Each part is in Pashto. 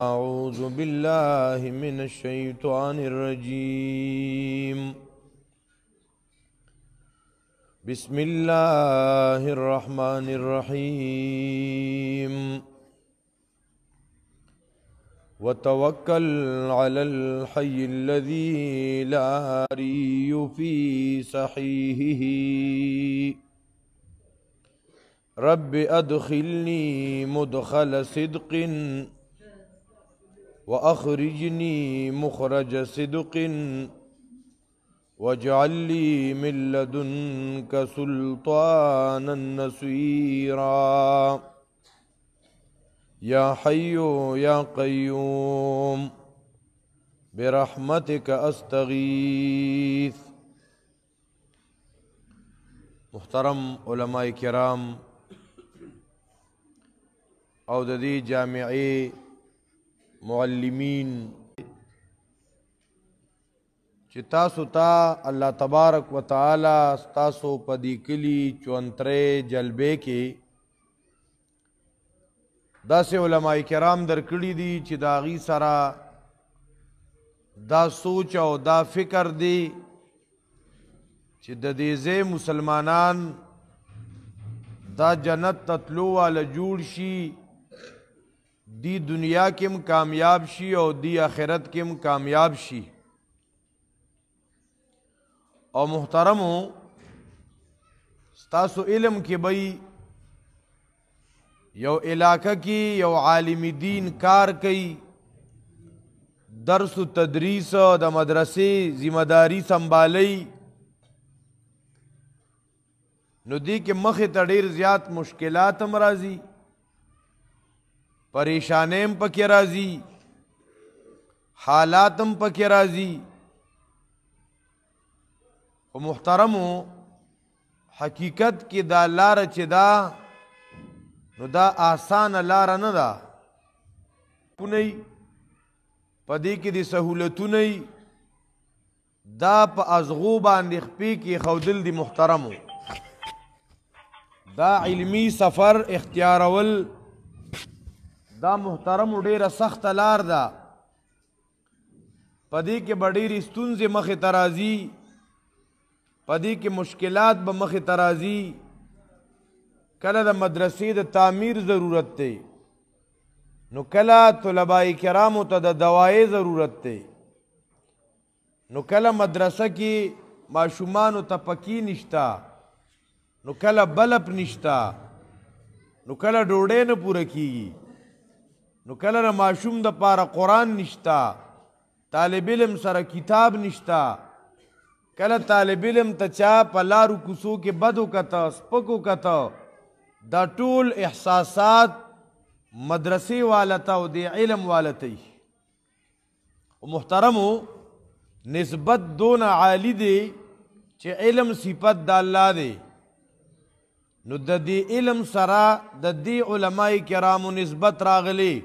أعوذ بالله من الشيطان الرجيم. بسم الله الرحمن الرحيم. وتوكل على الحي الذي لا يري في صحيحه. رب أدخلني مدخل صدق وأخرجني مخرج صدق واجعل لي من لدنك سلطانا نصيرا. يا حي يا قيوم برحمتك أستغيث. محترم علماء کرام او د دې جامعې معلمین چې تاسو ته الله تبارک وتعالی تاسو په دې کلي چونترې جلبې کې داسې علماء کرام درکړي دي چې د هغې سره دا سوچ او دا فکر دی چې د دې ځای مسلمانان دا جنت ته تلو واله جوړ شي، دی دنیا کم کامیاب شي او دی آخرت کم کامیاب شي. او محترمو ستاسو علم کې بھئی یو علاقہ کی یو عالم دین کار کئی، درس و تدریس د مدرسې ذمہ داری سنبھالی، نو دی کې مخې ته ډېر زیات مشکلات هم راځي، پریشانیم پکې راځي، حالات هم پکې راځي. او محترمو حقیقت کې دا لاره چې دا نو دا آسانه لاره نه ده، پونی په دې کې د سهولتونه دا په ازغو باندې خپې کې ښودل دي. محترمو دا علمی سفر اختیارول دا محترمو ډیره سخته لار ده، په دې کې به ډېرې ستونزې مخې ته راځي، په دې کې مشکلات به مخې ته راځي. کله د مدرسې د تعمیر ضرورت دی، نو کله طلباء کرامو ته د دوایې ضرورت دی، نو کله مدرسه کې ماشومانو ته پکې نشته، نو کله بلب نشته، نو کله ډوډۍ نه پوره کیږي، نو کله د ماشوم د پاره قرآن نشته، طالب علم سره کتاب نشته، کله طالب علم ته چا په لارو کوڅو کې بد وکته، سپک وکته. دا ټول احساسات مدرسې والا ته او د علم والا ته. محترمو نسبت دونه عالی دی چې علم صفت د الله دی، نو د دې علم سره د دې علماء کرامو نسبت راغلی.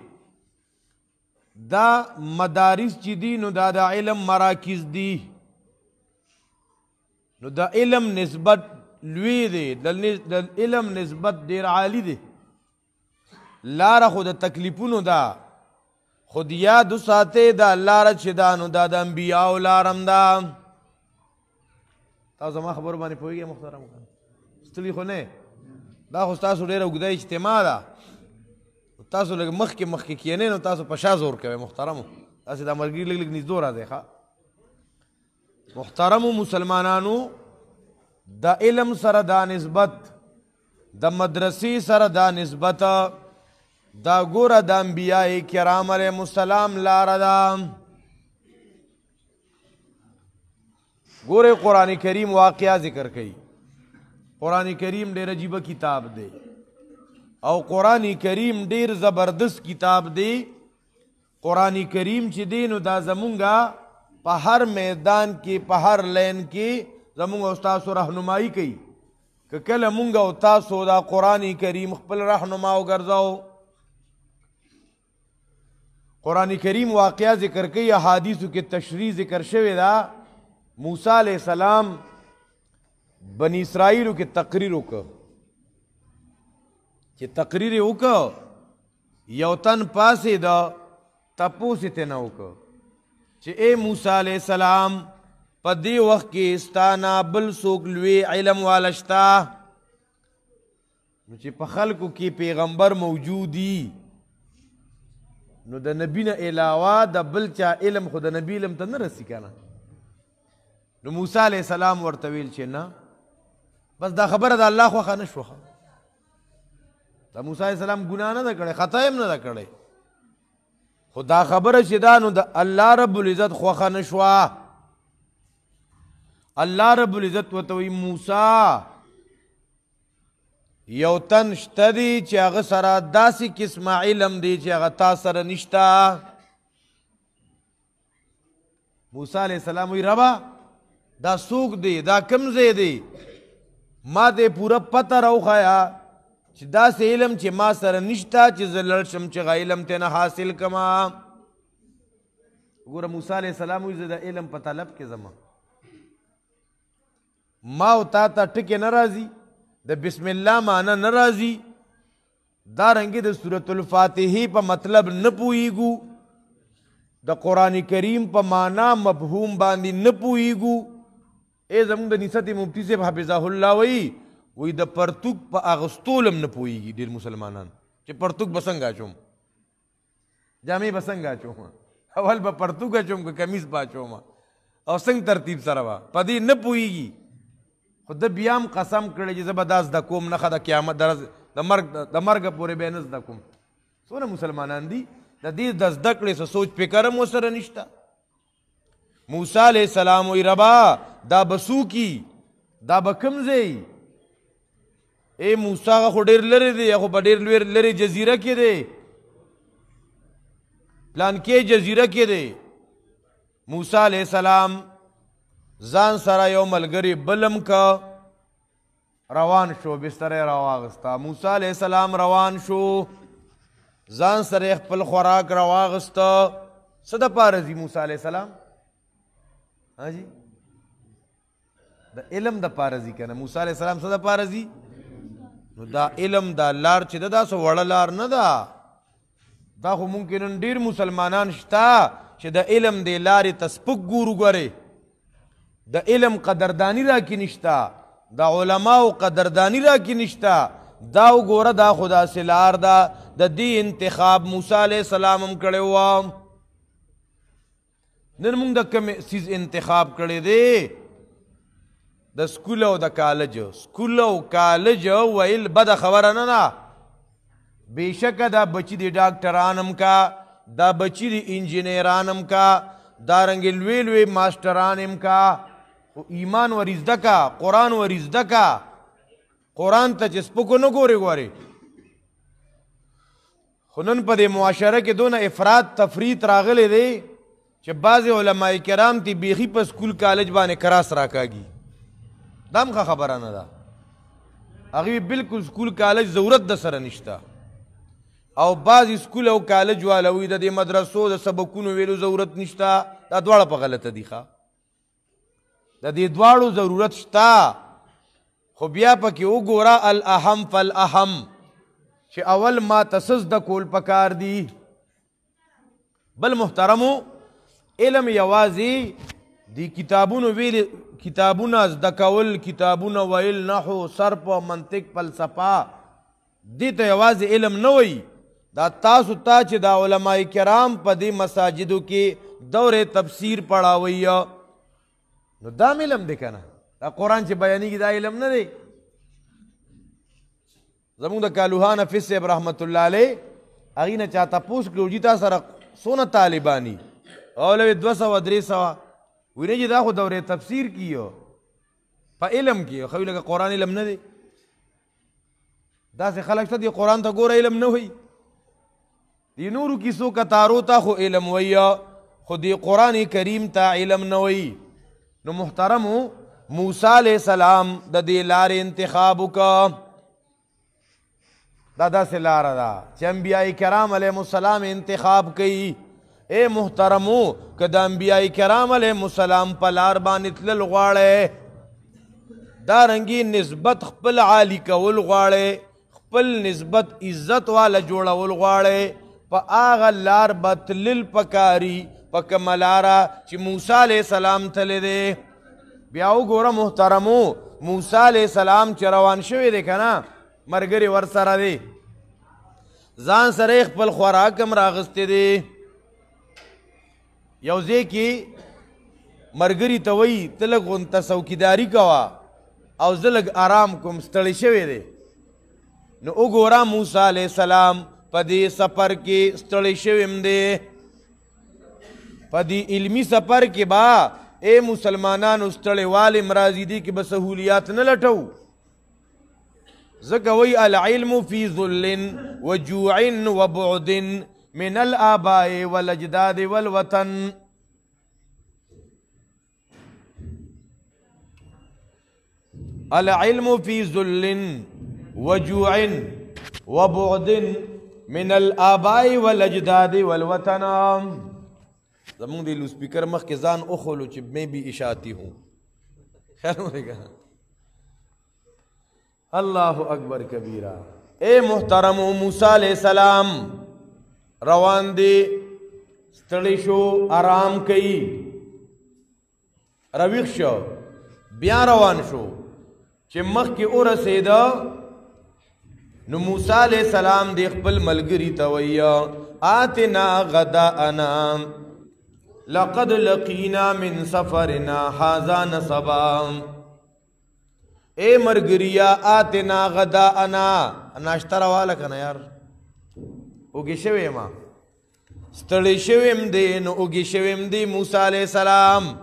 دا مدارس چې دي نو دا د علم مراکز دي، نو د علم نسبت لوی دی، د علم نسبت ډیر عالی دی. لاره خو د تکلیفونو ده، خود یاد وساتئ دا لاره چې دا نو دا د انبیاو لاره هم ده. تاسو زما خبرو باندې پوهېږئ محترم؟ ستړي خو نه؟ دا خو ستاسو ډېره اوږده اجتماع ده، تاسو لږ مخکې کښېنئ نو تاسو په شا زور کوئ. محترمو داسې دا ملګري لږ نږدې راځئ. ښه محترمو مسلمانانو د علم سره دا نسبت، د مدرسې سره دا نسبت، دا ګوره د انبیاء کرام علیهم السلام لاره ده. ګوره قرآن کریم واقعه ذکر کوي. قرآن کریم ډېر عجیبه کتاب دی او قرآن کریم ډېر زبردست کتاب دی. قرآن کریم چې دی نو دا زمونږه په هر میدان کې په هر لین کې زمونږ او تاسو رهنمایي کوي. که کله مونږ او تاسو دا قرآن کریم خپل رهنما وګرځو. قرآن کریم واقعه ذکر کوي، احادیثو کې تشریح ذکر شوې ده. موسی علیہ السلام بنی اسرائیلو کې تقریر وکړ چې تقریر وکړ یو تن پاسې دا تپوس ته نه وکړه چې اے موسی علیہ السلام په دې وخت کې ستانا بل څوک لوی علم والا شته نو چې په خلکو کې پیغمبر موجودي نو د نبی نه علاوه د بل چا علم خو د نبی علم ته نه رسي کنه نو موسی علیہ السلام ورته ویل چې نه بس دا خبره د الله خوښه نه شوه دا موسی علیہ السلام ګناه نه ده کړې خطا هم نه ده کړې خو دا خبره چې دا نو د الله رب العزت خوښه نه شوه الله رب العزت ورته وایي موسی یو تن شته دی چې هغه سره داسې قسمه علم دی چې هغه تا سره نشته موسی علیہ السلام وایي ربه دا څوک دی دا کوم ځای دی ما ته پوره پته راوښیه چې داسې علم چې ما سره نشته چې زه لړ شم چې هغه علم ترې نه حاصل کړمه وګوره موسی علیہ السلام وایي زه د علم په طلب کې ځم ما او تا ته ټکې نه راځي د بسم الله معنی نه راځي دارنګې د سورة الفاتحې په مطلب نه پوهیږو د قرآن کریم په معنا مفهوم باندې نه پوهیږو ای زمونږ د نصرت مفتی صاحب حفظه الله وایي د پرتوک په اغوستول هم نه پوهیږي ډېر مسلمانان چې پرتوک به څنګه اچوم جامې به څنګه اچوم اول به پرتوک اچوم که کمیز به اچوم او څنګه ترتیب سره به په دې نه پوهیږي خو د بیا هم قسم کړی چې زه به دا زده کوم نښه د قیامت د مرګه پورې به یې نه زده کوم څونه مسلمانان دي د دې د زده کړې څه سوچ فکر هم ورسره نشته موسی علیہ السلام وایي ربا دا به څوکي دا به کوم ځای اے موسی هغه خو ډېر لرې دی خو په ډېر لرې جزیره کې دی پلانکې جزیره کې دی موسی علیہ السلام ځان سره یو ملګری بلم که روان شو بستر یې راواغسته موسی علیہ السلام روان شو ځان سره خپل خوراک راواغسته څه دپاره ځي موسی علیہ السلام جی د علم دپاره ځي که نه موسی علیہ السلام څه دپاره ځي نو دا علم دا لار چې ده دا څه وړه لار نه ده دا خو ممکن ډېر مسلمانان شته چې د علم دې لارې ته سپک ګورو ګورې د علم قدردانی را کې نشته د علماو قدردانی را کې نشته دا وګوره دا خو داسې لار ده د دې انتخاب موسی علیہ السلام هم کړی و نن موږ د کوم څیز انتخاب کړی دی د سکول او د کالج سکول او کالج ویل بده خبره نه ده بېشکه دا بچي د ډاکټران هم کا دا بچي د انجینیران هم کا دارنګې لوی لوی ماسټران هم کا ایمان ور زده کا قرآن ور زده کا قرآن ته چې سپکو نه ګورې ګورې خو نن په دې معاشره کې دونه افراط تفریط راغلی دی چې بعضې علما کرام تی بیخي په سکول کالج باندې کراس راکاږي دا هم ښه خبره نه ده هغوی بلکل سکول کالج ضرورت د سره نشته او بعضې سکول او کالج والا وي د دې مدرسو د سبقونو ویلو ضرورت نشته دا دواړه په غلطه دي ښه د دې دواړو ضرورت شته خو بیا پکې وګوره الاهم فالاهم چې اول ما ته څه زده کول پکار دي بل محترمو علم یوازې دی کتابونه زده کول کتابونه ویل نحو صرف منطق فلسفه دې ته یوازې علم نه وایي دا تاسو ته چې دا علما کرام په دې مساجدو کې دور تفسیر پڑھاوی نو دا علم دی که نه دا قرآن چې بیانېږي دا علم نه دی زمونږ د کالوهان حفیظ صاحب رحمت الله علیه هغې نه چا تپوس کړو جي تا سره څونه طالباني اولوی 200 300 وینې چې دا خو دورې تفسیر کیو په علم کې خو لکه قرآن علم نه دی داسې خلک شته دی قرآن ته ګوره علم نه وایي دی نورو کیسو کتارو ته خو علم وایي خو دی قرآن کریم ته علم نه وایي نو محترمو موسی علیہ السلام د دې لارې انتخاب وکړه دا داسې لاره ده چې انبیاء کرام علیهم السلام انتخاب کوي اے محترمو که د انبیاء کرام علیهم السلام په لار باندې تلل غواړئ دارنګې نسبت خپل عالی کول غواړئ خپل نسبت عزت والا جوړول غواړئ پا آغا لار بتلل پکاری پا کملارا چی موسیٰ علیہ السلام تلے دے. بیاو گورا محترمو موسیٰ علیہ السلام چی روان شوی دے کنا مرگری ور سر دے زان سر خپل خوراکم راغستے دے یوزے کی مرگری توئی تلگ انتا سوکیداری کوا او زلگ آرام کم ستڑی شوی دے. نو اگورا موسیٰ علیہ السلام پا دی سفر کی ستڑی شویم دے پا دی علمی سفر کی با اے مسلمانان ستڑی والی مرازی دی کی بسہولیات نلٹو زکوی العلم فی ذل و جوع و بعد من الآباء والاجداد والوطن. العلم فی ذل و جوع و بعد من الآباء والاجداد والوطن. زمون دی لو سپیکر مخ کے زان اخولو چی میں بھی اشاعتی ہوں. خیر ہوئے گا. اللہ اکبر کبیرہ. اے محترم موسیٰ علیہ السلام روان دے ستڑی شو آرام کئی رویخ شو بیان روان شو چی مخ کی او رسیدہ نو موسیٰ علیہ السلام دے خپل ملگری تویا آتنا غداءنا لقد لقینا من سفرنا حازا نصبا. اے مرگریا آتنا غداءنا ناشتہ روالا کنا یار اوگی شوی ما ستڑی شویم دے نو اوگی شویم دے موسیٰ علیہ السلام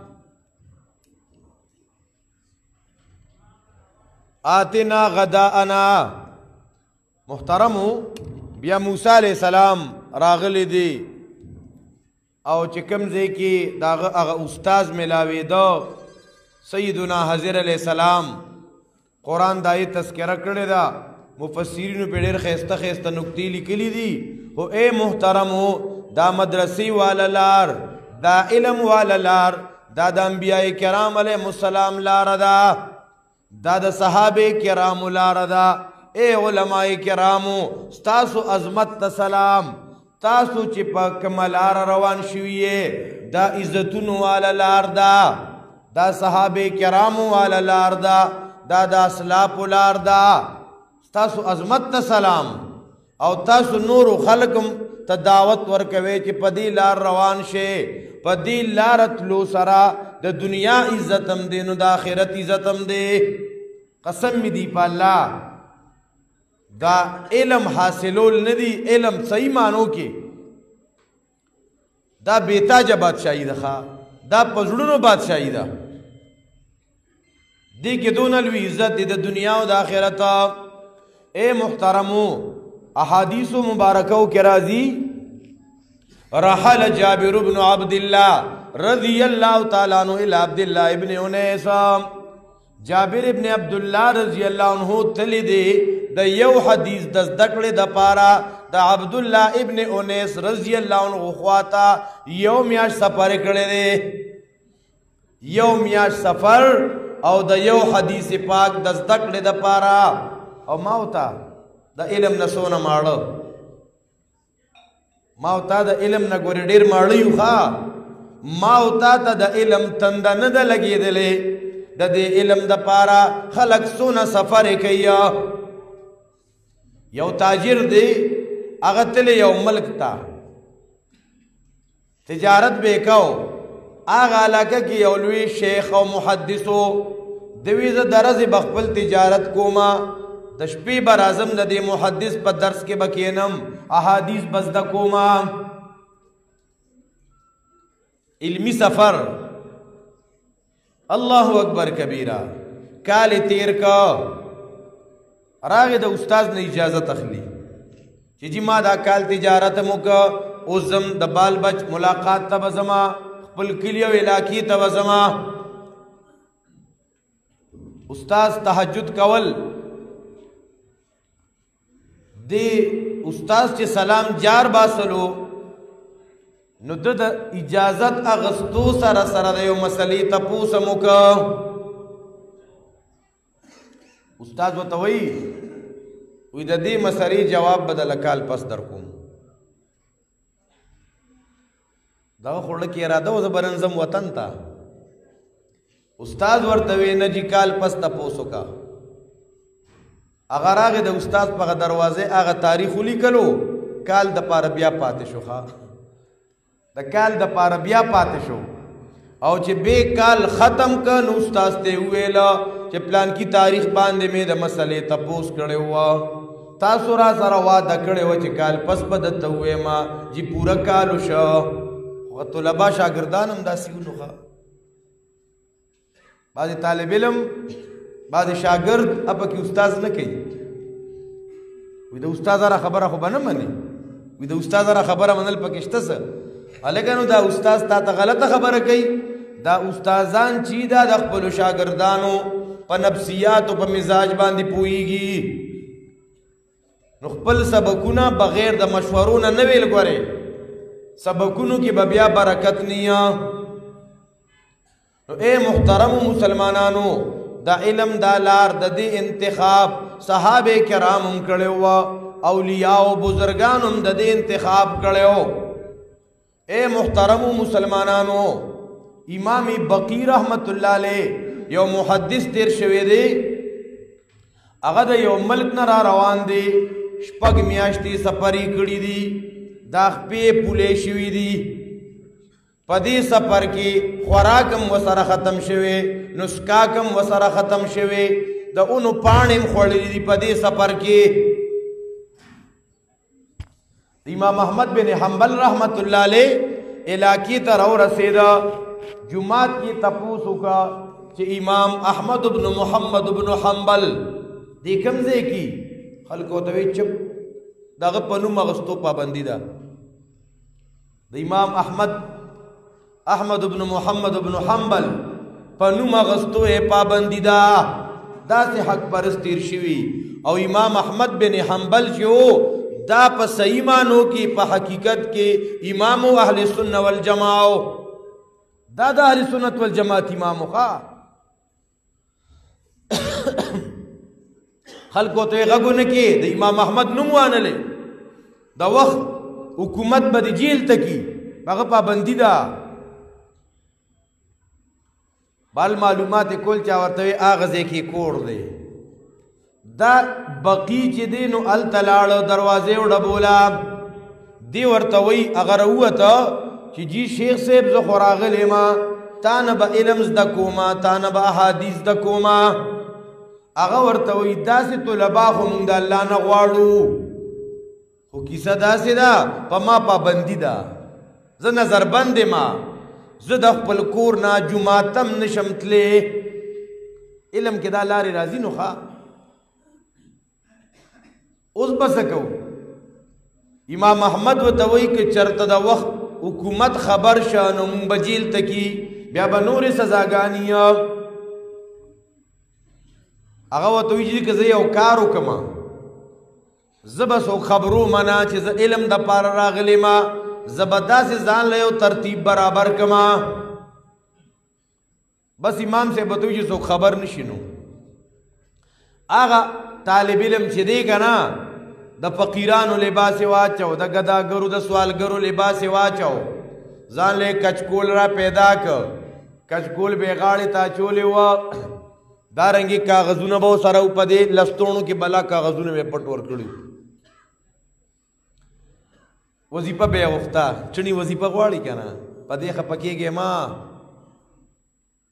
آتنا غداءنا. محترمو بیا موسیٰ علیہ السلام راغلی دی او چکم دے کی داغ اغا استاز ملاوی دو سیدنا حضر علیہ السلام قرآن دائی تذکرہ کردے دا مفسرینو پیڑیر خیستہ خیستہ نکتی لکلی دی. ہو اے محترمو دا مدرسی والا لار دا علم والا لار دا انبیاء کرام علیہ السلام لار دا صحابہ کرام لار دا. اے علماء کرامو ستاسو عظمت تا سلام تاسو چی پا کملار روان شویے دا عزتون والا لار دا صحابہ کرامو والا لار دا اسلاپ لار دا. تاسو عظمت تا سلام او تاسو نور و خلقم تا دعوت ورکوے چی پا دی لار روان شے پا دی لارت لو سرا دا دنیا عزتم دے نو دا آخرت عزتم دے. قسم می دی پا اللہ دا علم حاصلول ندی علم صحیح مانو کی دا بیتاجہ بادشاہی دا دا پزڑنو بادشاہی دا دی کہ دون الوی عزت دی دا دنیا و دا آخرتا. اے محترمو احادیث و مبارکو کے رازی رحل جابر بن عبداللہ رضی اللہ تعالیٰ عنہ الى عبداللہ ابن انیس. جابر ابن عبداللہ رضی اللہ عنہ تلی دے دا یو حدیث دزدکڑ دا پارا دا عبداللہ ابن انیس رضی اللہ عنہ خواتا یو میاش سفر کردے دے یو میاش سفر او دا یو حدیث پاک دزدکڑ دا پارا او ماوتا دا علم نسونا مارو ماوتا دا علم نگوری دیر ماریو خواہ ماوتا تا دا علم تندہ ندہ لگی دلے دا دے علم دا پارا خلق سونا سفر کیا. یو تاجر دے اغتل یو ملک تا تجارت بے کاؤ آغا علاقہ کی یولوی شیخ و محدثو دویز درز بخبل تجارت کوما دشپی برازم دا دے محدث پا درس کے بکینم احادیث بزدہ کوما. علمی سفر اللہ اکبر کبیرہ کال تیر کا راغ دا استاز نے اجازت اخلی چی جی ما دا کال تجارت موکا اوزم دا بال بچ ملاقات تا بزما خپل کلیو علاقی تا بزما. استاز تحجد کول دے استاز چی سلام جار باسلو نو دا اجازت اغسطو سر سر دیو مسئلی تپوس موکا. استاز و توئی وی دا دی مسئلی جواب بدل کال پس در کن دغه خوړه کې اراده و زه به نن ځم وطن ته. استاد ورته وی نه جي کال پس تپوس وکړه. هغه راغی د استاد په دروازې هغه تاریخ ولیکلو، کال د پاره بیا پاتې شو. د کال د پاره بیا پاتې شو او چې بے کال ختم که نو استاد ته وویله چې پلان کی تاریخ باندې مې د مسلې تپوس کړی وه، تاسو را سره واده کړی وه چې کال پس به درته ووایم چې پوره کال وشه. خو طلبا شاګردان هم داسې ونو ښه، بعضې طالب علم بعضې شاګرد پکې استاذ نه کوي، وي د استاد هره خبره خو به نه مني، وي د استاد هره خبره منل پکې شته څه. هلکه نو دا استاد تا ته غلطه خبره کوي. دا استادان چې دا د خپلو شاګردانو په نفسیاتو په مزاج باندې پوهیږي، نو خپل سبقونه بغیر د مشورو نه نه ویل ګورې، سبقونو کې به بیا برکت نه. نو اے محترم مسلمانانو، دا علم دا لار د دې انتخاب صحابه کرام هم کړی وه، اولیاء او بزرگان هم د دې انتخاب کړی و. اے محترم مسلمانانو، امام بقی رحمت الله علیه یو محدث تیر شوی دی، هغه د یو ملک نه را روان دی، شپږ میاشتې سفرې کړي دي، دا خپې پولې شوي دي. په دې سفر کې خوراک هم ورسره ختم شوی، نسکاک هم ورسره ختم شوی، د اونو پاڼې هم خوړلي دي په دې سفر کې. امام احمد بن حنبل رحمت الله علیه علاقې ته راورسېده، جمعات کې تپوس وکړه چې امام احمد بن محمد بن حنبل دې کوم ځای کې؟ خلکو ته وایي چپ، دغه په نوم اخیستو پابندي ده. د امام احمد بن محمد بن حنبل په نوم اخیستو یې پابندي ده، داسې حق پرست تیر شوي. او امام احمد بن حنبل چې و دا په صحیح معنو کې په حقیقت کې امام اهل سنت والجماعه، دا د اهل سنت والجماعت امام ښه. خلکو ته غږو نه کې د امام احمد نوم وانلې، د وخت حکومت به د جیل ته کی، هغه پابندي ده. بل معلومات کول چا ورته هغه ځای کې کور دی. دا بقی چې دی نو هلته لاړه، دروازې وډبوله، دی ورته وایي هغه راووته چې جی شیخ صاحب زه خو راغلی ما، تا نه به علم زده کومه، تا نه به احادیث زده کومه. هغه ورته وایي داسې طلبا خو موږ د الله نه غواړو، خو کیسه داسې ده په ما پابندي ده، زه نظربند یم، زه د خپل کور نه جومات هم نشم تللی. علم کې دا لارې راځي نو ښه. اوس به څه کوو؟ امام احمد ورته وایي که چېرته د وخت حکومت خبر شه نو مونږ به جیل ته کی، بیا به نورې سزاګانې. هغه ورته وایي چې که زه یو کار وکړم، زه به څوک خبرو منه چې زه علم دپاره راغلی ما، زه به داسې ځان له یو ترتیب برابر کړم. بس امام صاحب ورته وایي چې څوک خبر نشي. نو هغه طالب علم چې دی که نه، د فقیرانو لباس یې واچو، د ګداګرو د سوالګرو لباس یې واچو، ځان له کچکول را پیدا کړ، کچکول به یې غاړې ته اچولې وه، دارنګې کاغذونه به ورسره په دې لستوڼو کې بلا کاغذونه به یې پټ ورکړي. وظیفه به یې غوښته، چڼي وظیفه غواړي که نه، په دې خفه کېږې ما.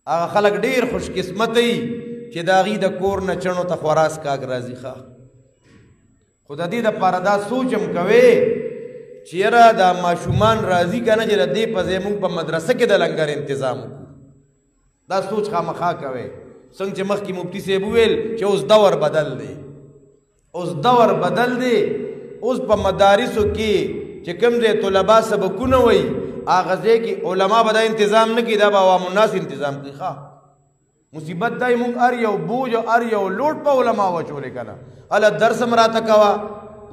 هغه خلک ډېر خوش قسمته وي چې د هغې د کور نه چڼو ته خوراس کاږ راځي. ښه خو د دې دپاره دا سوچ هم کوې چې یاره دا ماشومان راځي که نه چې د دې په ځای موږ په مدرسه کې د لنګر انتظام وکړو. دا سوچ خامخا کوې. څنګه چې مخکې مفتي صاحب وویل چې اوس دور بدل دی، اوس دور بدل دی. اوس په مدارسو کې چې کوم ځای طلبا سبقونه وایي، هغه ځای کې علما به دا انتظام نه کوي، دا به عوام الناس انتظام کوي. ښه مصیبت دا مونږ هر یو بوج او هر یو لوټ په علما واچولې که نه. هله درس هم راته کوه،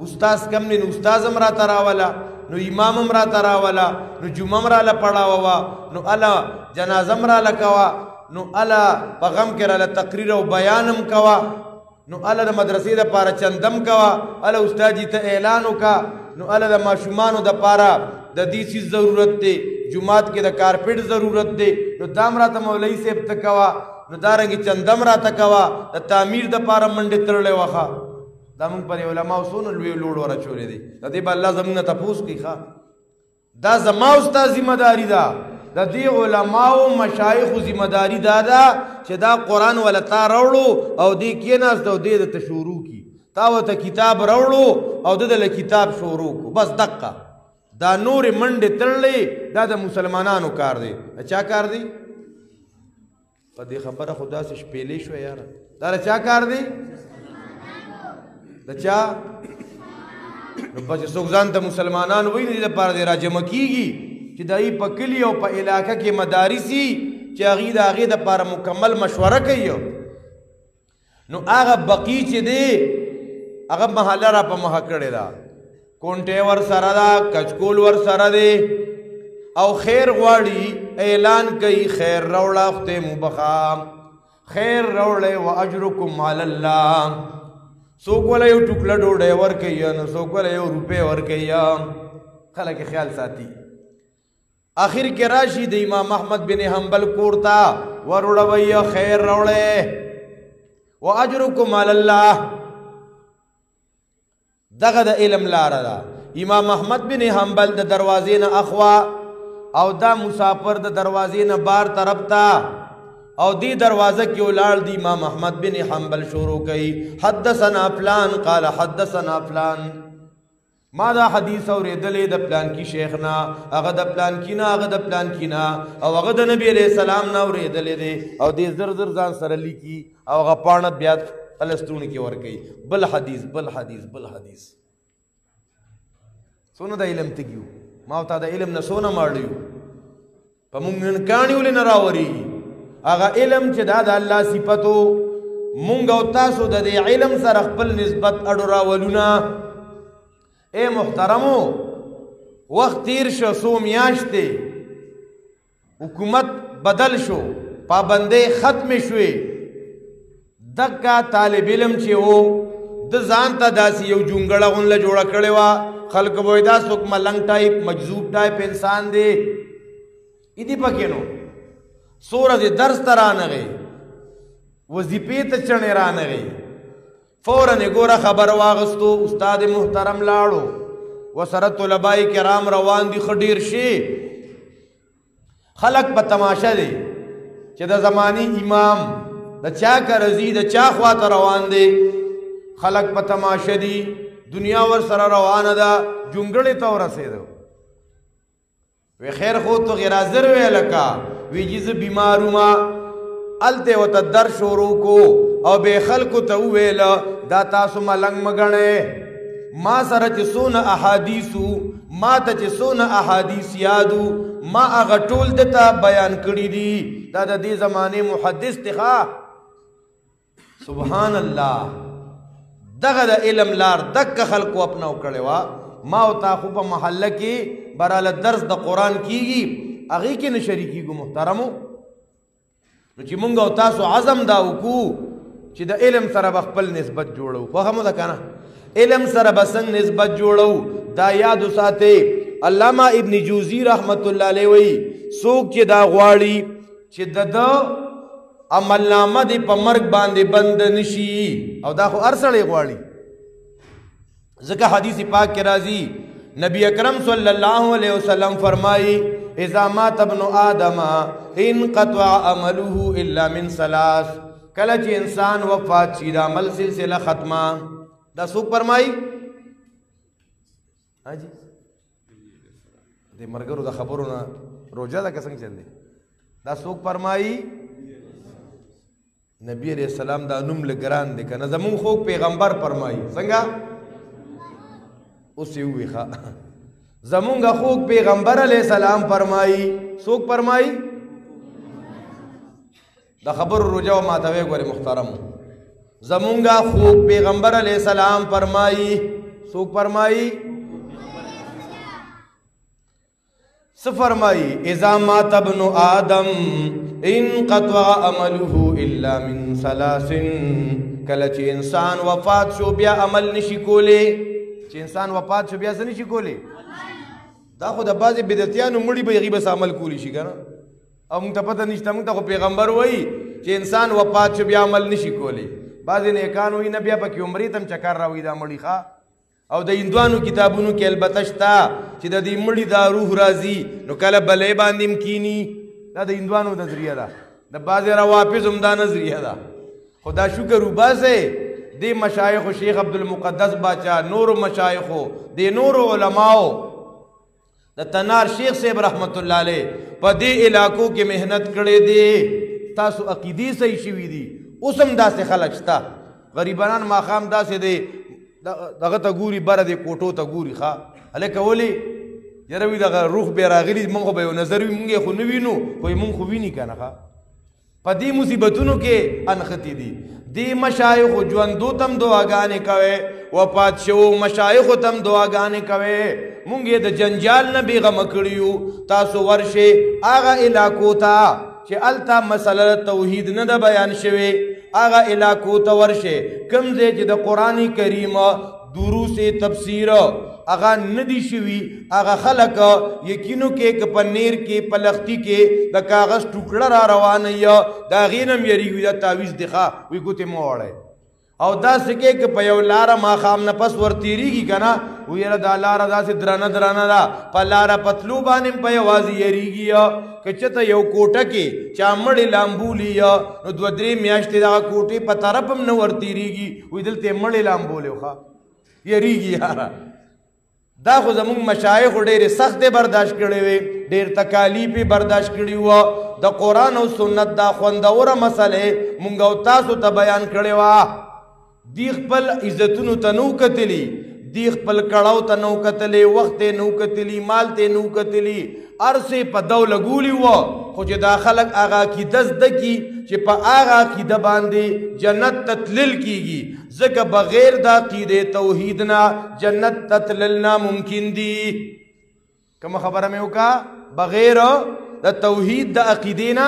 استاذ کم دی نو استاذ هم راته راوله، نو امام هم راته راوله، نو جمعه هم راله پړاوه، نو هله جنازه هم راله کوه، نو هله په غم کې راله تقریر او بیان هم کوه، نو هله د مدرسې دپاره چندم کوه، هله استاد جي ته اعلان وکړه، نو هله د ماشومانو دپاره د دې څیز ضرورت دی، جماعت کې د کارپټ ضرورت دی نو دام راته مولوي صاحب ته کوه نو دارنګې چندم راته کوه د تعمیر دپاره منډې تړلی وخه دا مونږ پر علماو څونه لوی لوړ ورچولی دی د دې به الله زمونږ نه تپوس کوي ښه دا زما او ستا ذمه داري ده د دې علماو مشایخو ذمه داري دا ده چې دا قرآن وله تا راوړو او دې کېناست او دې درته شروع کي تا ورته کتاب راوړو او ده دله کتاب شروع کو بس دقه دا نورې منډې تړلې دا د مسلمانانو کار دی د چا کار دی په دې خبره خو داسې شپېلې شوه یاره دا د چا کار دی د چا نو بس څوک ځان ته مسلمانان وایي نو دې لپاره دی راجمع کېږي چې د هغې په کلي او په علاقه کې مدارسي چې هغې د هغې دپاره مکمل مشوره کوي نو هغه بقي چې دی هغه محله را په مخه کړې ده کونټې ور سره ده کچکول ور سره دی او خیر غواړي اعلان کوي خیر راوړه خدای مو بخا خیر راوړی و اجرکم علی الله څوک وله یو ټوکله ډوډۍ ورکوي نو څوک وله یو روپۍ ورکوي خلک خیال ساتي آخر کې راشي د امام احمد بن حنبل کور ته وروړوئ خیر راوړی و اجرکم علی الله دغه د علم لاره ده امام احمد بن حنبل د دروازې نه اخوا او دا مسافر د دروازې نه بار طرف ته او دی دروازه کې ولاړ دی امام احمد بن حنبل شروع کوي حدثنا فلان قال حدثنا فلان ما دا حدیث اورېدلی د پلان کی شیخ نه هغه د پلان کی نه هغه د پلان کی نه او هغه د نبی علیہ السلام نه اورېدلی دی او دې زر زر ځان سره لیکي او هغه پاڼه بیا فلسطین کې ورکوي بل حدیث بل حدیث بل حدیث څونه د علم تګیو ما او تا د علم نه څونه ماړیو په مونږ نن کاڼي ولې نه راورېږي هغه علم چې دا د الله صفتو مونږ او تاسو د دې علم سره خپل نسبت اډو راولونه اے محترمو وخت تیر شو څو میاشتې حکومت بدل شو پابندۍ ختمې شوې دکا طالب علم چې وو د ځان ته داسې یو جونګړه غونډه جوړه کړې وه خلک به وایي دا څوک ملنګ ټایپ مجذوب ټایپ انسان دی ایدي پکې نو څو ورځې درس ته رانغی وظیفې ته چڼې رانغی فوراً یې ګوره خبر واغستو استاد محترم لاړو ورسره طلبای کرام روان دي ښه ډېر شي خلک په تماشه دی چې د زماني امام د چا کرزي د چا خواته روان دی خلک په تماشه دي دنیا ورسره روانه ده جونګړې ته ورسېدو وی خیر خو تو غیر حاضر وی لکه وی جی زه بیمار ومه هلته ورته در شروع کو او بې خلکو ته وویله دا تاسو ملنګ مه ګڼئ ما سره چې څونه احادیثو ما ته چې څونه احادیث یادو ما هغه ټول دته بیان کړي دي دا د دې زمانې محدث دی سبحان الله دغه د علم لار دکه خلکو اپناو کړې وه ما او تا خو په محله کې براله درس د قرآن کیږي هغې کې نه شریکېږو محترمو نو چې مونږ او تاسو عزم دا وکړو چې د علم سره به خپل نسبت جوړو خوښه مو ده که نه علم سره به څنګه نسبت جوړو دا یاد وساتئ علامه ابن جوزی رحمت الله علیه وایي څوک چې دا غواړي چې د ده عملنامه دې په مرګ باندې بند نشي او دا خو هر سړی غواړي ځکه حدیث پاک کې راځي نبی اکرم صلی الله علیه وسلم فرمایي اذا مات ابن آدم انقطع عمله الا من ثلاث کله چې انسان وفات شي د عمل سلسله ختمه دا څوک فرمایي حاجی د مرګرو د خبرو نه روجه ده که څنګه چل دی دا څوک فرمایي نبی علیہ السلام دا نوم لګران دی که نه زمون خو پیغمبر فرمایي څنګه اوس یې ووایي ښه زمونږ خوږ پیغمبر علیہ السلام فرمایي څوک فرمایي د خبرو روجه و ماتوی ګورې محترم زمونږ خوږ پیغمبر علیہ السلام فرمایي څوک فرمایي څه فرمایي اذا مات ابن آدم انقطع عمله الا من ثلاث کله چې انسان وفات شو بیا عمل نشي کولی چې انسان وفات شو بیا څه نشي کولی دا خو د بعضې بدعتیانو مړي به هغې بس عمل کولی شي که نه او موږ ته پته نشته موږ ته خو پیغمبر وایي چې انسان وفات شو بیا عمل نشي کولی بعضې نیکان وایي نه بیا پکې عمرې ته هم چکر راوایي دا مړي ښه او د هندوانو کتابونو کې البته شته چې د دې مړي دا روح راځي نو کله بلې باندې هم کینی دا د هندوانو نظریه ده د بعضې روافظ هم دا نظریه ده خو دا شکر وباسئ دې مشایخو شیخ عبدالمقدس باچا نورو مشایخو دې نورو علماو د تنار شیخ صاحب رحمت الله علیه په دې علاقو کې محنت کړې دی تاسو عقیدې صحیح شوي دي اوس هم داسې خلک شته غریبانان ماښام داسې دی دغه ته ګوري بره دې کوټو ته ګوري ښه هلکه ولې یاره وي دغه روح بیا راغلي مونږ خو به یو نظر وي مونږ یې خو نه وینو خو مونږ خو ویني که نه ښه په دې مصیبتونو کې انختی دي دې مشایخو ژوندو ته هم دعاګانې کوئ وفات شوو مشایخو ته هم دعاګانې کوئ مونږ یې د جنجال نه بېغمه کړي یو تاسو ورشئ هغه علاقو ته چې هلته مسله توحید نه ده بیان شوې هغه علاقو ته ورشئ کوم ځای چې د قرآن کریم دروس تفسیر هغه نه دي شوي هغه خلک یقینو کې که په نیر کې په لختي کې د کاغذ ټوکړه را روانه یا د هغې نه هم یېرېږي دا تعویض دی ښه وایي ګوتې مه وړئ او داسې کې که په یو لاره ماښام نه پس ور تېرېږي که نه وایي یاره دا لاره داسې درنه درنه ده په لاره پتلو باندې هم په یوازې یېرېږي یا که چېرته یو کوټه کې چا مړې لامبولي یا نو دوه درې میاشتې دغه کوټې په طرف هم نه ور تېرېږي وایي دلته یې مړې لامبولې ښه یېرېږي یاره دا خو زمونږ مشایخو ډېرې سختې برداشت کړې وې ډېر تکالیف یې برداشت کړي وه د قرآن او سنت دا خوندوره مسلې مونږ او تاسو ته بیان کړې وه دی خپل عزتونو ته نو کتلی دی خپل کړاو ته نو کتلی وخت یې نو کتلی مال ته نو کتلی هر څه په دو لګولي وه خو چې دا خلک هغه عقیده زده کړي چې په هغه عقیده باندې جنت ته تلل کېږي ځکه بغیر د عقیدې توحید نه جنت ته تلل ناممکن دي کومه خبره مې وکړه بغیر د توحید د عقیدې نه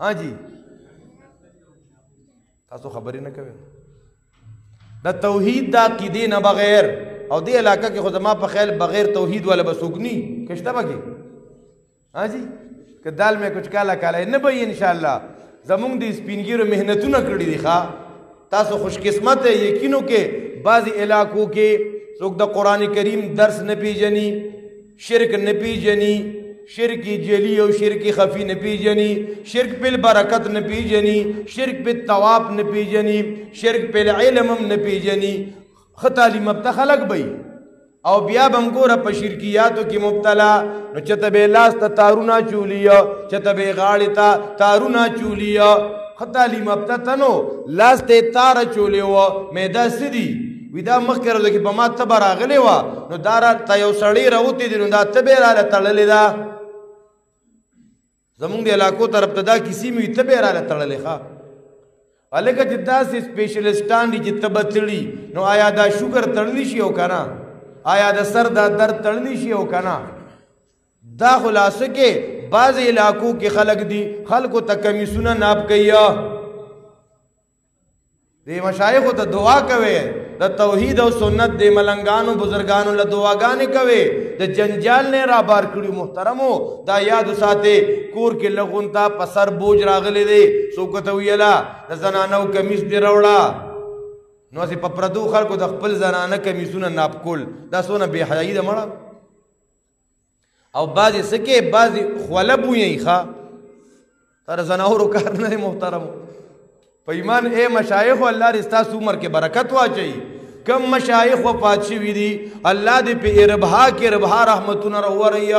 ها جی تاسو خبرې نه کوئ د توحید د عقیدې نه بغیر او دې علاقه کې خو زما په خیال بغیر توحید والا به څوک ني که شته پکې ها جی که دال میں کچھ کالا کالا نه به انشاءالله زمونږ د سپینګیرو محنتونه کړي دي ښه تاسو خوش قسمت یقینو کې بعضې علاقو کې څوک د قرآن کریم درس نه پیژني شرک نه پیژني شرک جلی او شرک خفی نه پیژني شرک په برکت نه پیژني شرک په ثواب نه پیژني شرک په علم هم نه پیژني ښه تعلیم یافته خلک به او بیا به هم ګوره په شرکیاتو کې مبتلا نو چېرته به یې لاس ته تارونه چولي چېرته به یې غاړې ته تارونه چولي ښه تعلیم یافته ته نو لاس ته یې تاره چولې وه معده څه دي وي دا مخکې ورځو کې په ما تبه راغلې وه نو دا راته یو سړی راوتې دي نو دا تبه یې راله تړلې ده زمونږ د علاقو طرف ته دا کیسې مې وي تبه یې راله تړلې ښه هلکه چې داسې سپیشلیسټان دي چې تبه تړي نو آیا دا شوګر تړلی شي او که نه آیا د سر دا درد تړلی شي او که نه دا خلاصه کې بعضې علاقو کې خلک دي خلکو ته کمیسونه ناپ کوي دې مشایخو ته دعا کوئ د توحید او سنت د ملنګانو بزرګانو له دعاګانې کوئ د جنجال نه را بار کړي محترمو دا یاد وساتئ کور کې لغونتا په سر بوج راغلی دی څوک ته ویله د زنانو کمیس دې راوړه نو هسې په پردو خلکو د خپل زنانه کمیسونه ناپ کول دا څونه بې حیایي ده مړه او بعضې څه کې بعضې خوله بویئ ښه تر زناورو کار نه دی محترمو په ایمان اے مشایخو الله دې ستاسو عمر کې برکت واچوي کم مشایخ وفات شوي دي الله دې په اربها کې ربها رحمتونه راووروي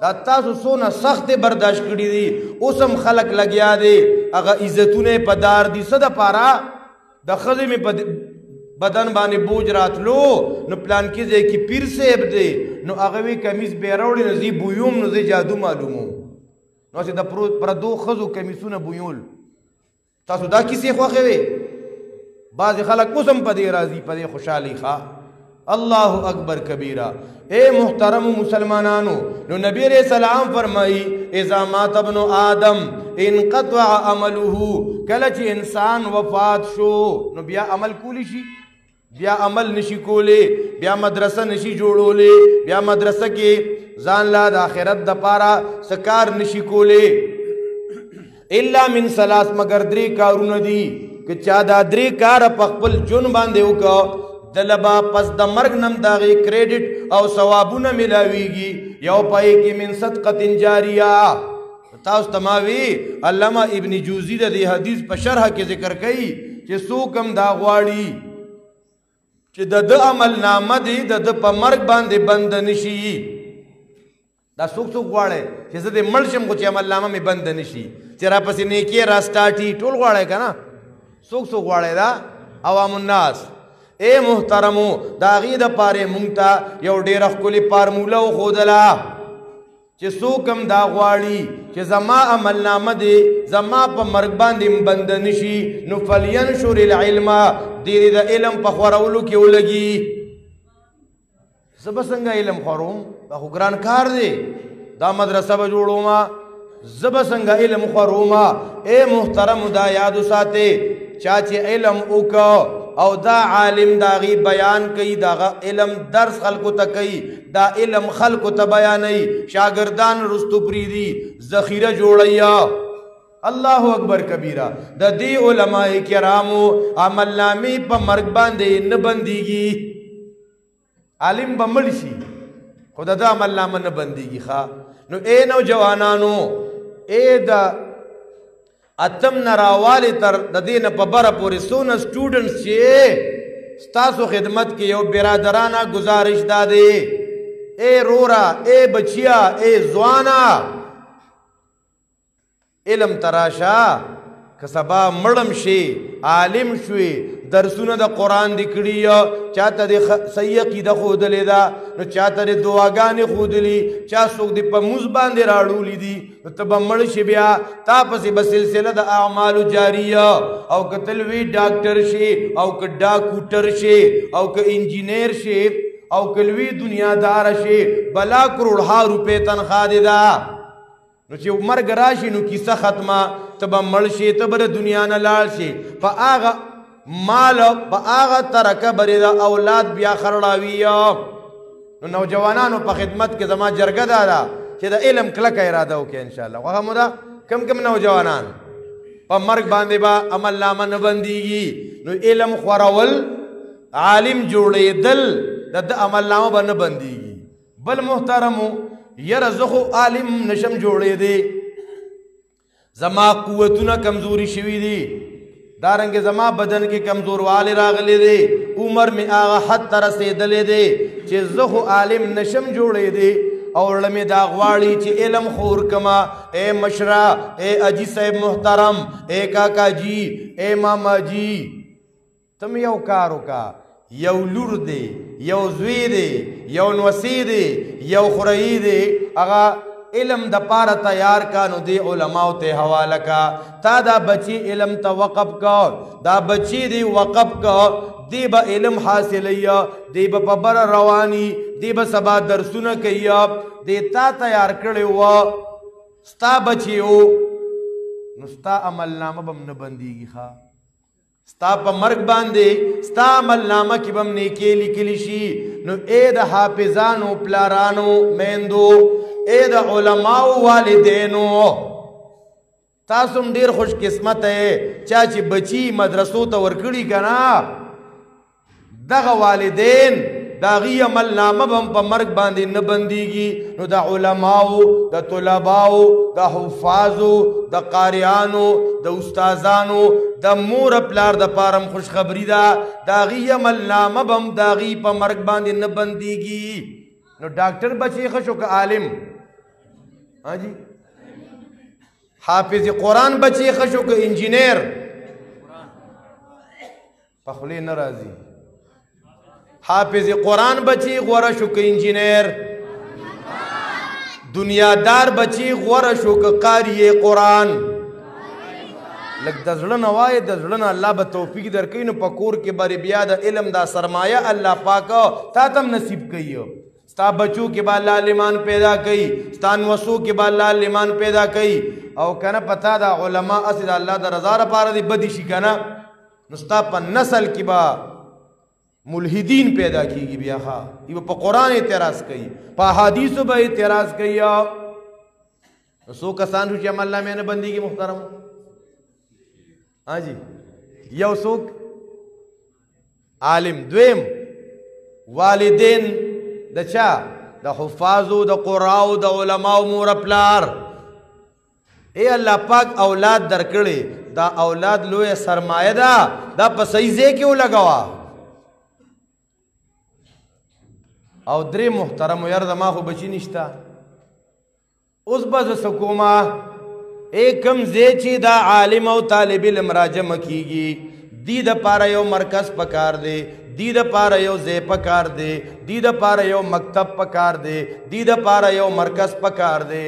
دا تاسو څونه سختې برداشت کړي دي اوس هم خلک لګیا دي هغه عزتونه یې په دار دي څه دپاره د ښځې مې په بدن باندې بوج راتلو نو پلانکي ځای کې پیر صاحب دی نو هغه وی کمیس بیا راوړي نو زه بویوم نو زه جادو معلوموم نو چې د پردو ښځو کمیسونه بویول تاسو دا کیسې خوښوي بعضې خلک اوس هم په دې راځي په دې خوشحالي ښه الله اکبر کبیره اے محترم مسلمانانو نو نبی علیہ السلام فرمائی اذا مات ابن آدم انقطع عمله کله چې انسان وفات شو نو بیا عمل کولی شي بیا عمل نشي کولې، بیا مدرسه نشي جوړولې، بیا مدرسه کې ځان لا د آخرت د پاره سکار نشي کولې. الا من ثلاث، مگر درې کارونه دي که چا دا درې کار په خپل جون باندې وکړه دلبا پس د مرګ نم داغي کریډټ او ثوابونه ملاويږي. یو پای کې من صدقه جاریه. تاسو تماوی علامہ ابن جوزی د دې حدیث په شرح کې ذکر کړي چې څوک هم دا غواړي چې د عمل نامه دی د په مرګ باندې بند نشي. دا څوک غواړي چې زه د مړ شم خو چې عمل نامه مې بند نشي، چې را پسې نیکی را سټارټي، ټول غواړي که نه؟ څوک غواړي؟ دا عوام الناس. اے محترمو، دا غي د پاره مونږ ته یو ډېره ښکلې فارموله وښودله چې څوک هم دا غواړي چې زما عمل نامه دی زما په مرګ باندې بند نشي، نو فلینشر العلم، دې د علم په خورولو کې ولګي. زه به څنګه علم خوروم؟ دا خو ګران کار دی. دا مدرسه به جوړوم، زه به څنګه علم خوروم؟ اے محترمو، دا یاد وساتئ چا چې علم وکړ او دا عالم داغي بیان کوي، دا علم درس خلکو ته کوي، دا علم خلکو ته بیانوي، شاگردان رستو پریدي، ذخیره جوړیا. الله اکبر کبیره. د دې علماء کرامو عمل نامې په مرګ باندې نه بنديږي. عالم به مړ شي خو د عمل نامه نه بنديږي. ښا نو اے نوجوانانو، اے د اتم نراوالی تر د دې نه په بره پورې څونه سټوډنټس چې ستاسو خدمت کې یو برادرانه گزارش دا دی، اے رورا، اے بچیا، اے ځوانا، علم تراشا که سبا مړم شي، عالم شوي، درسونه د قرآن دی کړي، چاته د صحیح عقیده ښودلې ده، نو چاته د دعاګانې ښودلي، چا څوک د په مونځ باندې راړولي دي، نو ته به مړ شي، بیا تا پسې به سلسله د اعمالو جاریه. او که تلوي ډاکټر شي، او که ډاکوټر شي، او که انجینیر شي، او که لوی دنیادار شي، بلا کروڑها روپۍ تنخوا دی ده. نو چې مرګ راشي نو کیسه ختمه، ته به مړ شي، ته به د دنیا نه لاړ شي، په هغه مال په هغه ترکه بری دا اولاد بیا خرړاوي. نو نوجوانانو په خدمت کې زما جرګه ده چې د علم کلکه اراده وکړي ان شاء الله. هغه مودا کم کم نوجوانان په مرګ باندې با عمل نامه نه بنديږي، نو علم خورول، عالم جوړېدل د عمل نامه به نه بنديږي. بل محترمو، یره زه خو عالم نشم جوړېدی، زما قوتونه کمزوري شوي دي، دارنګ زما بدن کې کمزوروالی راغلی دی، عمر می هغه حد ته رسېدلی دی چې زه خو عالم نشم جوړېدی، او زړه مې دا غواړي چې علم خور کما. اے مشره، اے اجي صاحب محترم، اے کاکا جی، اے ماما جی، تم یو کار وکړه، یو لور دی، یو زوی دی، یو نوسی دی، یو خورئی دی، هغه علم د پاره تیار کا، نو دی علماء ته حواله کا. تا دا بچی علم ته وقف کا، دا بچی دی وقف کا، دی با علم حاصلیا، دی با په بر رواني، دی با سبا درسونه کوي، دی تا تیار کړی و، ستا بچی و، نو ستا عمل نامه بم نه بنديږي. ښا ستا په مرګ باندې ستا عمل نامه کې بم نیکي لیکلی شي. نو اے د حافظانو پلارانو میندو، اے د علماء والدینو، تاسو ډیر خوش قسمت ہے چا چې بچی مدرسو ته ورکړي کنا. دغه والدین داغي عمل نامه بم په مرګ باندې نه بنديږي. نو د علماء، د طلباء، د حفاظو، د قاریانو، د استادانو، د مور پلار د پارم خوش خبری ده، داغي عمل نامه بم داغي په مرګ باندې نه بنديږي. نو ډاکټر بچي خشو که عالم، ہاں جی، حافظ قرآن بچی خشو که انجینیر، پخلی نرازی، حافظ قرآن بچی غورا شو که انجینیر، دنیادار بچی غورا شو که قاری قرآن. لگ دزلن وائی دزلن اللہ با توفیق در کئی نو پکور کے باری بیا دا علم دا سرمایہ اللہ پاکا تا تم نصیب کئیو. ستا بچو کے با اللہ لیمان پیدا کئی، ستا نوسو کے با اللہ لیمان پیدا کئی. او کنا پتا دا علماء اسی دا اللہ دا رضا را پارا دی بدی شی کنا، نستا پا نسل کی با ملحدین پیدا کیږي بیا ها یو په قران اعتراض کوي په احادیثو به اعتراض کوي سو کسان چې عمل نامه نه بنديږي محترم ها جی یو څوک عالم دویم والدین د چا د حفاظو د قراو د علماو مور پلار اے الله پاک اولاد درکړي دا اولاد لوی سرمایه ده دا په صحیح ځای کې ولګوا او درې محترم یار زما خو بچی نشتا اوس به سکوما ایکم ځای چې دا عالم او طالب علم راجمع کیږي دی د پاره یو مرکز پکار دی دی د پاره یو ځای پکار دی دی د پاره یو مکتب پکار دی دی د پاره یو مرکز پکار دی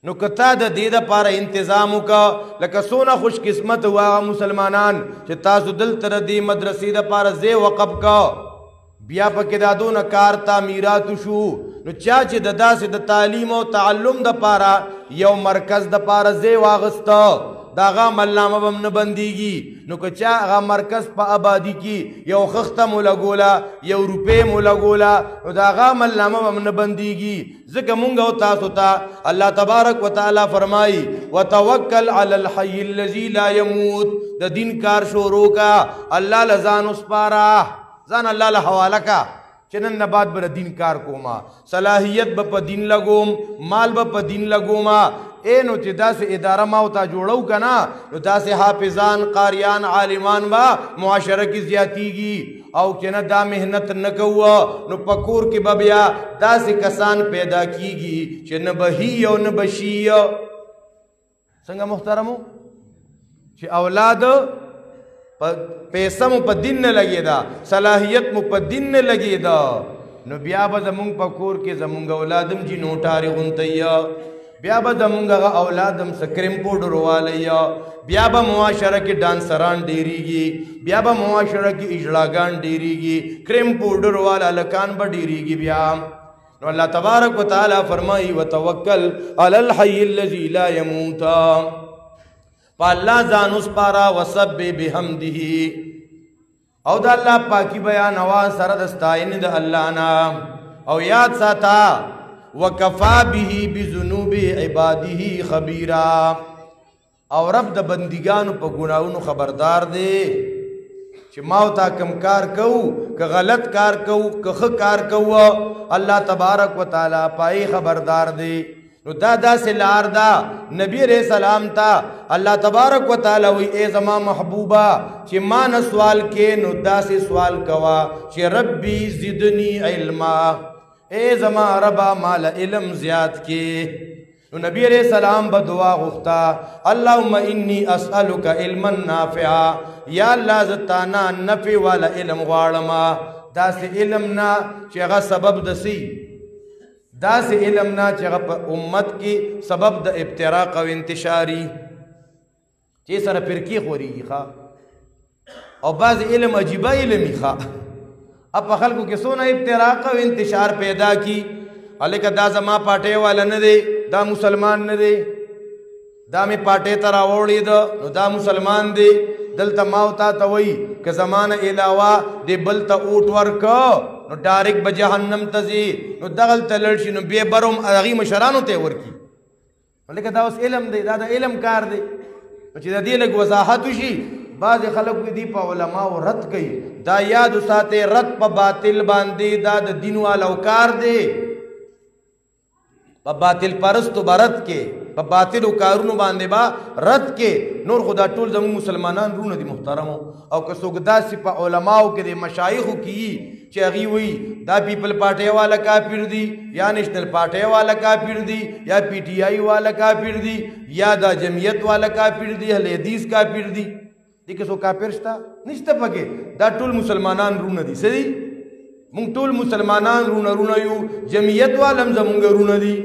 نو کتا د دې د پاره انتظام وکا لکه سونه خوش قسمت وا مسلمانان چې تاسو دلته د دې مدرسې د پاره ځای وقف کا بیا پکې دادونه کار تعمیرات شو نو چا چې د داسې د تعلیم او تعلم د پاره یو مرکز د پاره ځای واغسته دا غا ملنامه بم نه بنديږي نو که چا غا مرکز په آبادی کې یو خخته مولګولا یو روپې مولګولا نو دا غا ملنامه بم نه بنديږي ځکه مونږ او تاسو ته الله تبارک وتعالى فرمایي وتوکل علی الحي الذي لا يموت د دین کار شروع کا الله لزان اسپارا ځان الله له حواله کا چنن نه بعد بر دین کار کوما صلاحیت په دین لګوم مال په دین لګوما اے نو چې داسې اداره ما او تا جوړو کنا نو داسې حافظان قاریان عالمان با معاشره کې زیاتیږي او چې نه دا مهنت نه کوو نو پکور کې بیا داسې کسان پیدا کیږي چې نه بهي او نه بشي څنګه محترمو چې اولاد پیسہ مو په دین نه لګیدا صلاحیت مو په دین نه لګیدا نو بیا به زمونږ په کور کې زمونږ اولادم جی نوټاري غونتیا بیا به زمونږ اولادم سکریم پاوډر والیا بیا به معاشره کې ډانسران ډیریږي بیا به معاشره کې اجلاګان ډیریږي کریم پاوډر والا لکان به ډیریږي بیا نو الله تبارک وتعالى فرمایي وتوکل علی الحي الذي لا يموت پالله ځان اوس پارا وسبح بحمده او د الله پاکي بیان وا سره د ستاینې د الله نه او یاد ساته وکفا به بذنوب عباده خبيرا او رب د بندګانو په ګناونو خبردار دی چې ما او تا کم کار کو که غلط کار کو که ښه کار کو الله تبارک وتعالى پای خبردار دی نو دا سے لار دا نبی علیہ السلام تا اللہ تبارک و تعالی وی اے زما محبوبہ چی ما نہ سوال کے نو دا سے سوال کوا چی ربی زدنی علما اے زما ربا مال علم زیاد کے نو نبی علیہ السلام بدعا غفتا اللہم انی اسألک علما نافعا یا اللہ زتانا نفع والا علم غارما دا سے علمنا چی اغا سبب دسی دا سے علم نا چگہ پا امت کی سبب دا ابتراق و انتشاری چی سر پرکی خوری گی خواہ اور بعض علم عجیبہ علمی خواہ اب پا خلقو کسونا ابتراق و انتشار پیدا کی علیکہ دا زما پاٹے والا ندے دا مسلمان ندے دا میں پاٹے تراوڑی دا مسلمان دے دلتا ماوتا توئی کہ زمانہ علاوہ دے بلتا اوٹ ورکا نو ڈائریکٹ بجہنم تزی نو دغل تلرشی نو بے برم اغی مشرانو تے ورکی لیکن دا اس علم دے دا علم کار دے چی دا دی لگ وضاحتو شی بعض خلق دی پا علماء رد گئی دا یادو ساتے رد پا باطل باندے دا دین والا کار دے پا باطل پرستو برد کے پا باطل و کارونو باندے با رد کے نور خدا ټول زمون مسلمانان رونه دی محترمو او که څوک داسې په علماو کې د مشایخو کې چې هغې وایي دا پیپل پارټۍ والا کافر دی یا نیشنل پارټۍ والا کافر دی یا پی ټی آئی والا کافر دی یا دا جمعیت والا کافر دی اهل حدیث کافر دی دې کې څوک کافر شته نشته پکې دا ټول مسلمانان رونه دي څه دي مونږ ټول مسلمانان رونه یو جمعیت والم زمونږ رونه دي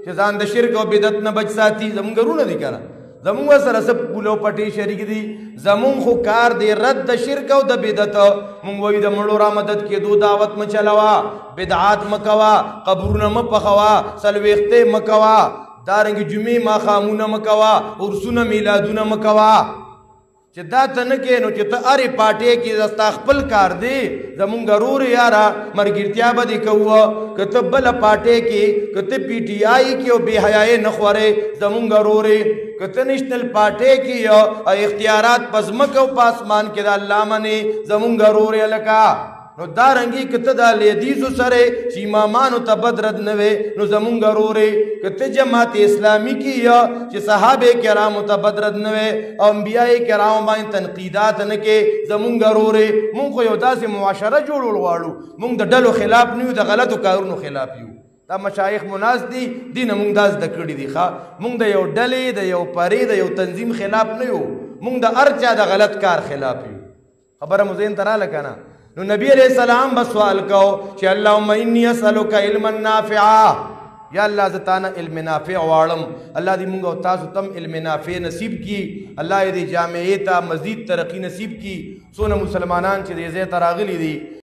چې ځان د شرک او بدعت نه بچ ساتي زمونږ رونه دي کنه زمونږ سره سب پولو پټي شریک دي زمونږ خو کار دی رد د شرک او د بدعت مونږ وایو د مړو را مدد کېدو دعوت مچلوا بدعات مکوا قبرونه مپخوا سلويخته مکوا دارنګ جمعې ماښامونه مکوا عرسونه میلادونه مکوا چې دا ته نه کې نو چې ته هرې پارټۍ کې ستا خپل کار دی زمونږ ورور یاره ملګرتیا به دې کوو که ته بله پارټۍ کې که ته پی ټي آی کې او بې حیایۍ نه خورې زمونږ ورور یې که ته نیشنل پارټۍ کې اختیارات په ځمکه او په اسمان کې د الله منې زمونږ ورور یې لکه نو دا رنګي که ته د لیدیزو سره چې امامانو ته بد رد نه وې نو زمونږ ورور یې که ته جماعت اسلامي کې یا چې صحابه کرامو ته بد رد نه وې او انبیاء کرامو باندې تنقیدات نه کې زمونږ ورور یې مونږ خو یو داسې معاشره جوړول غواړو مونږ د ډلو خلاف نه یو د غلطو کارونو خلاف یو دا مشایخ مناس دي دي نه مونږ دا زده کړي دي مونږ د یو ډلې د یو پرې د یو تنظیم خلاف نه یو مونږ د هر چا د غلط کار خلاف یو خبره مو ذهن ته راله که نه نو نبی علیہ السلام بس سوال کو چې اللهم انی اسألک علما نافعا یا الله زتانا علم نافع واړم الله دې مونږ او تاسو تم علم نافع نصیب کی الله دې جامعې ته مزید ترقی نصیب کی څونه مسلمانان چې دې ځای ته راغلي دي